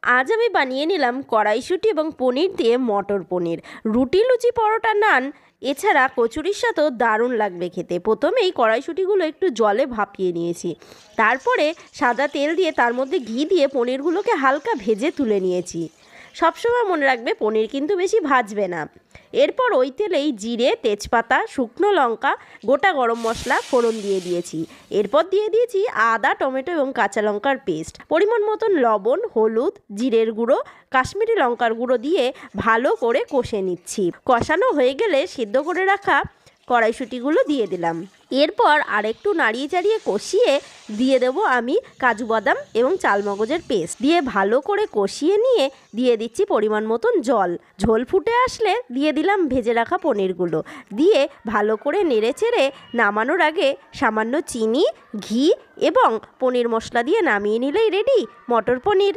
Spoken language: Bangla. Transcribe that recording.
আজ আমি বানিয়ে নিলাম কড়াইশুঁটি এবং পনির দিয়ে মটর পনির। রুটি, লুচি, পরোটা, নান এছাড়া কচুরির সাথেও দারুণ লাগবে খেতে। প্রথমেই কড়াইশুঁটিগুলো একটু জলে ভাপিয়ে নিয়েছি, তারপরে সাদা তেল দিয়ে তার মধ্যে ঘি দিয়ে পনিরগুলোকে হালকা ভেজে তুলে নিয়েছি। সবসময় মনে রাখবে পনির কিন্তু বেশি ভাজবে না। এরপর ওই তেলেই জিরে, তেজপাতা, শুকনো লঙ্কা, গোটা গরম মশলা ফোড়ন দিয়ে দিয়েছি। এরপর দিয়ে দিয়েছি আদা, টমেটো এবং কাঁচা লঙ্কার পেস্ট, পরিমাণ মতন লবণ, হলুদ, জিরের গুঁড়ো, কাশ্মীরি লঙ্কার গুঁড়ো দিয়ে ভালো করে কষে নিচ্ছি। কষানো হয়ে গেলে সিদ্ধ করে রাখা কড়াইশুঁটিগুলো দিয়ে দিলাম। এরপর আরেকটু নাড়িয়ে চাড়িয়ে কষিয়ে দিয়ে দেবো আমি কাজু বাদাম এবং চালমগজের পেস্ট দিয়ে ভালো করে কষিয়ে নিয়ে দিয়ে দিচ্ছি পরিমাণ মতন জল। ঝোল ফুটে আসলে দিয়ে দিলাম ভেজে রাখা পনিরগুলো, দিয়ে ভালো করে নেড়ে চেড়ে নামানোর আগে সামান্য চিনি, ঘি এবং পনির মশলা দিয়ে নামিয়ে নিলেই রেডি মটর পনির।